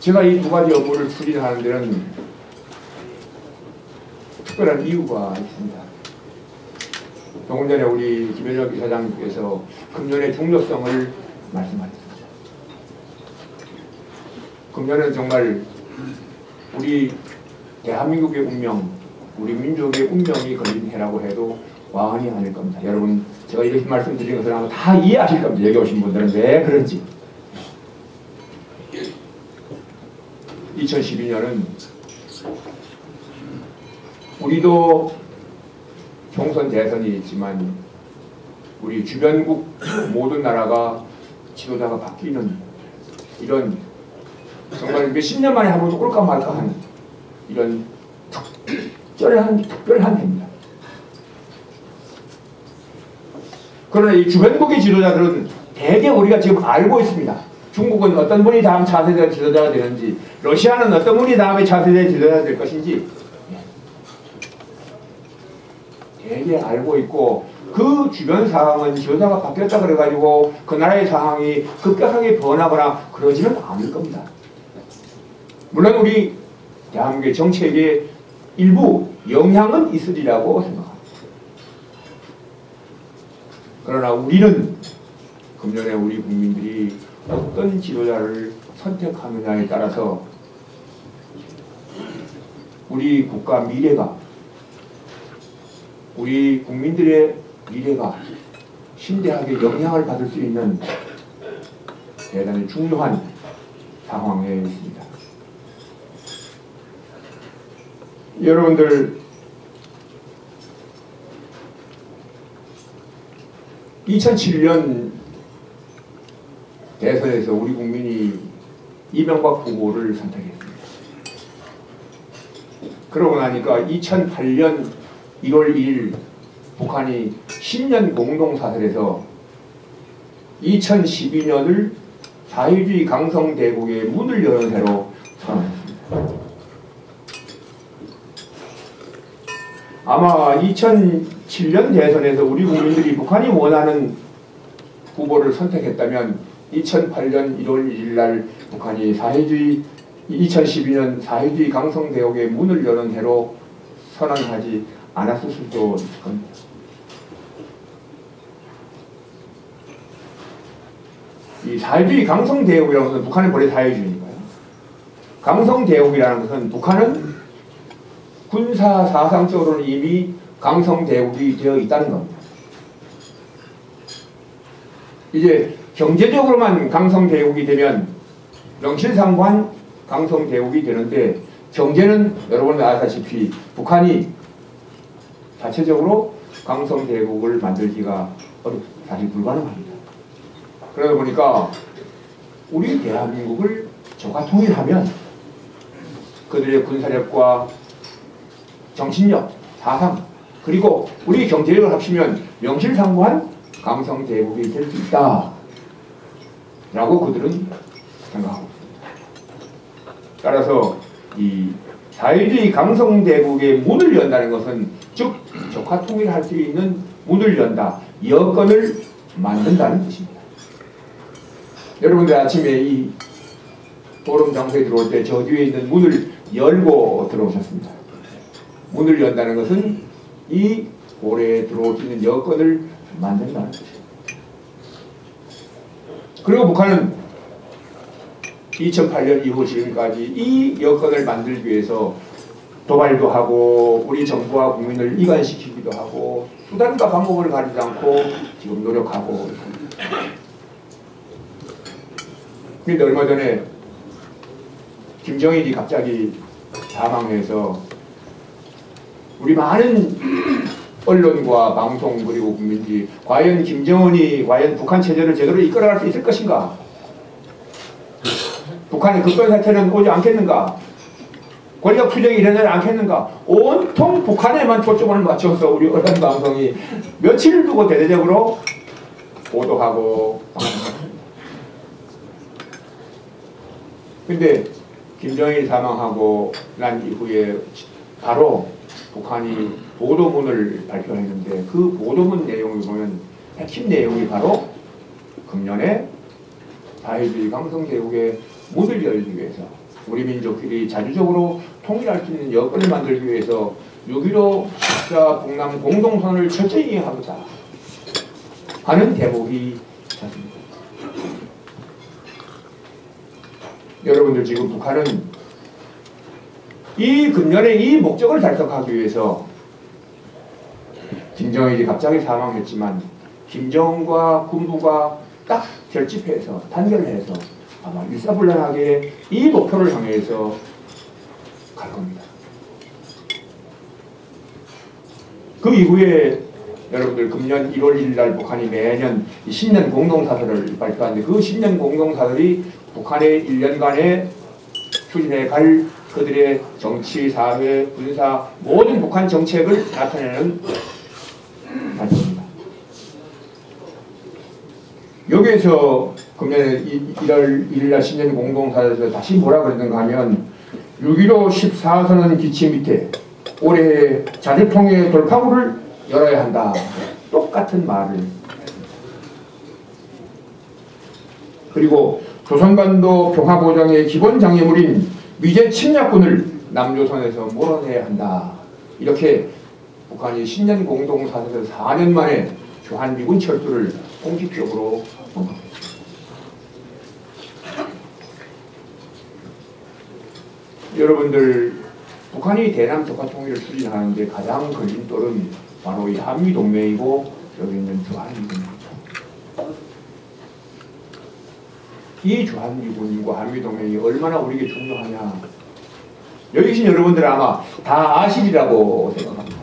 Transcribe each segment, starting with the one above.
제가 이 두 가지 업무를 추진하는 데는 특별한 이유가 있습니다. 조금 전에 우리 김현혁 이사장님께서 금년의 중요성을 말씀하셨습니다. 금년은 정말 우리 대한민국의 운명, 우리 민족의 운명이 걸린 해라고 해도 과언이 아닐 겁니다. 여러분, 제가 이렇게 말씀드린 것을 아마 다 이해하실 겁니다. 여기 오신 분들은 왜 그런지. 2012년은 우리도 총선 대선이 있지만 우리 주변국 모든 나라가 지도자가 바뀌는 이런 정말 몇십 년 만에 한 번 올까 말까 하는 이런 특별한 해입니다. 그러나 이 주변국의 지도자들은 대개 우리가 지금 알고 있습니다. 중국은 어떤 분이 다음 차세대 지도자가 되는지, 러시아는 어떤 분이 다음에 차세대 지도자가 될 것인지 대개 알고 있고, 그 주변 상황은 지도자가 바뀌었다 그래가지고 그 나라의 상황이 급격하게 변하거나 그러지는 않을 겁니다. 물론 우리 대한민국의 정책에 일부 영향은 있으리라고 생각합니다. 그러나 우리는 금년에 우리 국민들이 어떤 지도자를 선택하느냐에 따라서 우리 국가 미래가, 우리 국민들의 미래가 심대하게 영향을 받을 수 있는 대단히 중요한 상황에 있습니다. 여러분들, 2007년 대선에서 우리 국민이 이명박 후보를 선택했습니다. 그러고 나니까 2008년 1월 2일 북한이 10년 공동사설에서 2012년을 자유주의 강성대국의 문을 여는 해로 선언했습니다. 아마 2007년 대선에서 우리 국민들이 북한이 원하는 후보를 선택했다면 2008년 1월 1일 날 북한이 2012년 사회주의 강성대국의 문을 여는 해로 선언하지 않았을 수도 있을 겁니다. 이 사회주의 강성대국이라는 것은 북한은 본래 사회주의니까요. 강성대국이라는 것은 북한은 군사 사상적으로는 이미 강성대국이 되어 있다는 겁니다. 이제 경제적으로만 강성대국이 되면 명실상부한 강성대국이 되는데, 경제는 여러분 아시다시피 북한이 자체적으로 강성대국을 만들기가 사실 불가능합니다. 그러다 보니까 우리 대한민국을 저가 통일하면 그들의 군사력과 정신력, 사상, 그리고 우리 경제력을 합치면 명실상부한 강성대국이 될 수 있다 라고 그들은 생각하고 있습니다. 따라서 이 자유주의 강성대국의 문을 연다는 것은, 즉 적화 통일할 수 있는 문을 연다, 여건을 만든다는 뜻입니다. 여러분들 아침에 이 포럼 장소에 들어올 때 저 뒤에 있는 문을 열고 들어오셨습니다. 문을 연다는 것은 이 고래에 들어올 수 있는 여건을 만든다는 뜻입니다. 그리고 북한은 2008년 이후 지금까지 이 여건을 만들기 위해서 도발도 하고 우리 정부와 국민을 이간시키기도 하고 수단과 방법을 가리지 않고 지금 노력하고 있습니다. 그런데 얼마 전에 김정일이 갑자기 사망해서 우리 많은 언론과 방송 그리고 국민들이 과연 김정은이 과연 북한 체제를 제대로 이끌어갈 수 있을 것인가? 북한의 급변 사태는 오지 않겠는가? 권력 투쟁이 일어나지 않겠는가? 온통 북한에만 초점을 맞춰서 우리 언론 방송이 며칠을 두고 대대적으로 보도하고 근데 김정일이 사망하고 난 이후에 바로 북한이 보도문을 발표했는데, 그 보도문 내용을 보면 핵심 내용이 바로 금년에 자유주의 강성대국의 문을 열기 위해서 우리 민족끼리 자주적으로 통일할 수 있는 여건을 만들기 위해서 6.15 14 북남 공동선언을 철저히 이행하고자 하는 대목이 있습니다. 여러분들 지금 북한은 이 금년에 이 목적을 달성하기 위해서 김정일이 갑자기 사망했지만 김정은과 군부가 딱 결집해서 단결해서 아마 일사불란하게 이 목표를 향해서 갈 겁니다. 그 이후에 여러분들 금년 1월 1일 날 북한이 매년 신년 공동사설을 발표하는데 그 신년 공동사설이 북한의 1년간의 추진해 갈 그들의 정치, 사회, 군사 모든 북한 정책을 나타내는 발표입니다. 여기에서 금년 1월 1일 날 신년 공동사설에서 다시 뭐라 그랬는가 하면 6.15 14선언 기치 밑에 올해 자주통일 돌파구를 열어야 한다. 똑같은 말을. 그리고 조선반도 평화보장의 기본 장애물인 미제 침략군을 남조선에서 몰아내야 한다. 이렇게 북한이 신년 공동사설에서 4년 만에 주한미군 철수를 공식적으로 언급했습니다. 여러분들 북한이 대남 적화 통일을 추진하는데 가장 걸림돌은 바로 이 한미동맹이고 여기 있는 주한미군입니다. 이 주한미군과 한미동맹이 얼마나 우리에게 중요하냐. 여기 계신 여러분들은 아마 다 아시리라고 생각합니다.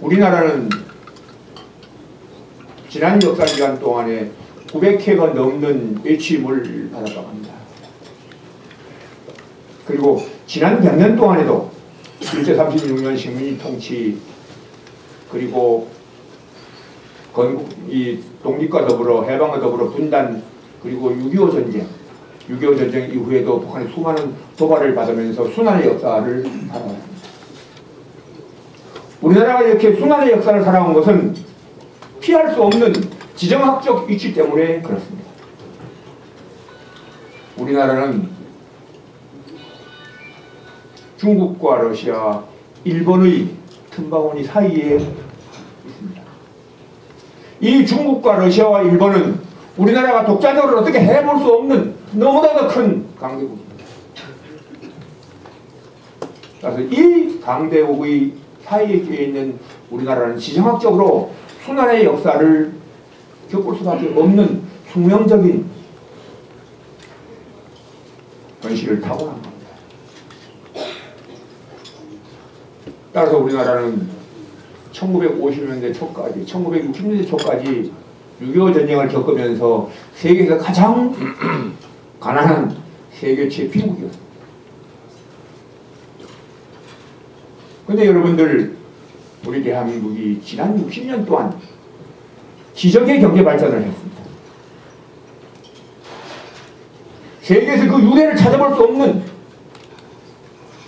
우리나라는 지난 역사기간 동안에 900회가 넘는 배치임을 받았다고 합니다. 그리고 지난 100년 동안에도 일제 36년 식민지 통치 그리고 이 독립과 더불어 해방과 더불어 분단 그리고 6.25 전쟁 6.25 전쟁 이후에도 북한이 수많은 도발을 받으면서 순환의 역사를 살아왔습니다. 우리나라가 이렇게 순환의 역사를 살아온 것은 피할 수 없는 지정학적 위치 때문에 그렇습니다. 우리나라는 중국과 러시아, 일본의 틈바구니 사이에 있습니다. 이 중국과 러시아와 일본은 우리나라가 독자적으로 어떻게 해볼 수 없는 너무나도 큰 강대국입니다. 그래서 이 강대국의 사이에 끼어 있는 우리나라는 지정학적으로 순환의 역사를 겪을 수밖에 없는 숙명적인 현실을 타고난 겁니다. 따라서 우리나라는 1950년대 초까지, 1960년대 초까지 6.25 전쟁을 겪으면서 세계에서 가장 가난한 세계 제貧국이었습니다. 근데 여러분들, 우리 대한민국이 지난 60년 동안 기적의 경제 발전을 했습니다. 세계에서 그 유례를 찾아볼 수 없는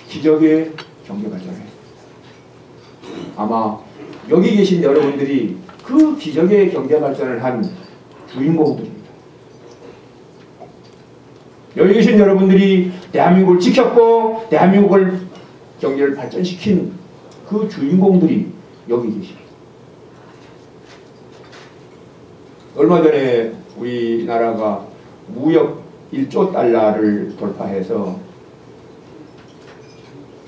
기적의 경제 발전을 했습니다. 아마 여기 계신 여러분들이 그 기적의 경제 발전을 한 주인공들입니다. 여기 계신 여러분들이 대한민국을 지켰고 대한민국을 경제를 발전시킨 그 주인공들이 여기 계십니다. 얼마 전에 우리나라가 무역 1조 달러를 돌파해서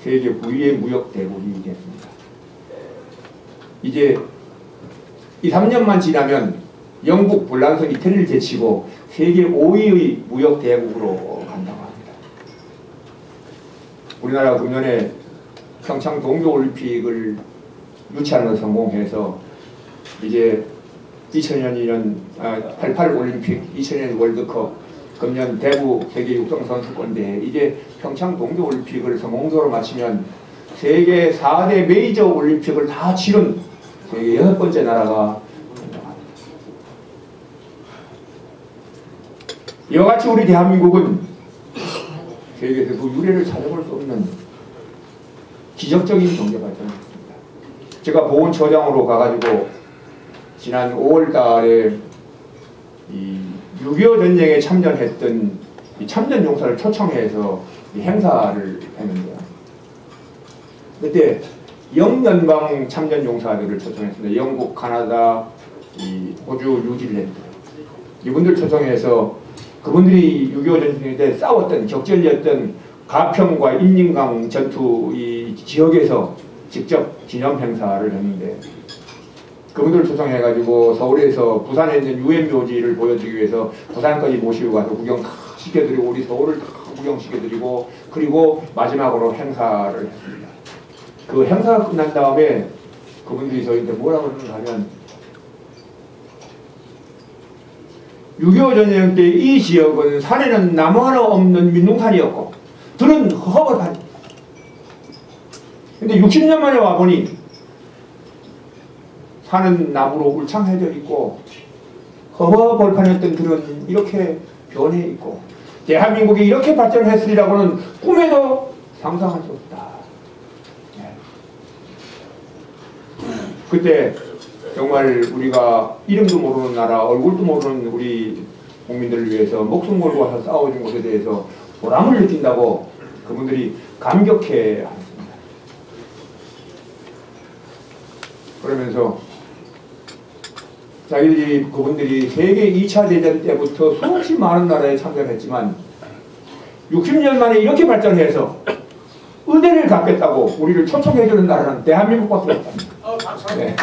세계 9위의 무역 대국이 됐습니다. 이제 2, 3년만 지나면 영국, 불란서, 이태리를 제치고 세계 5위의 무역 대국으로 간다고 합니다. 우리나라가 금년에 평창 동계올림픽을 유치하는 데 성공해서 이제 2002년 88 올림픽, 2002년 월드컵, 금년 대구 세계 육상선수권대회, 이제 평창 동계올림픽을 성공적으로 마치면 세계 4대 메이저 올림픽을 다 치른 세계 6번째 나라가 된다고 합니다. 이와 같이 우리 대한민국은 세계에서 그 유례를 찾아볼 수 없는 기적적인 경제 발전을 했습니다. 제가 보훈처장으로 가가지고 지난 5월 달에 이 6.25 전쟁에 참전했던 이 참전용사를 초청해서 이 행사를 했는데요. 그때 영연방 참전용사들을 초청했습니다. 영국, 카나다, 이 호주, 뉴질랜드 이분들 초청해서 그분들이 6.25 전쟁 때 싸웠던 격전이었던 가평과 인민강 전투 이 지역에서 직접 기념 행사를 했는데 그분들 초청해가지고 서울에서 부산에 있는 유엔 묘지를 보여드리기 위해서 부산까지 모시고 가서 구경 다 시켜드리고 우리 서울을 다 구경시켜드리고 그리고 마지막으로 행사를 했습니다. 그 행사가 끝난 다음에 그분들이 저희한테 뭐라고 그러는가 하면 6.25 전쟁 때 이 지역은 산에는 나무 하나 없는 민둥산이었고 들은 허벌판. 근데 60년 만에 와보니 산은 나무로 울창해져 있고 허벌판이었던 들은 이렇게 변해 있고 대한민국이 이렇게 발전했으리라고는 꿈에도 상상할 수 없다. 그때 정말 우리가 이름도 모르는 나라, 얼굴도 모르는 우리 국민들을 위해서 목숨 걸고 와서 싸워준 것에 대해서 보람을 느낀다고 그분들이 감격해 하셨습니다. 그러면서 자기들이 그분들이 세계 2차 대전 때부터 수없이 많은 나라에 참전했지만 60년 만에 이렇게 발전해서 의대를 갖겠다고 우리를 초청해주는 나라는 대한민국밖에 없답니다. 감사합니다. 네.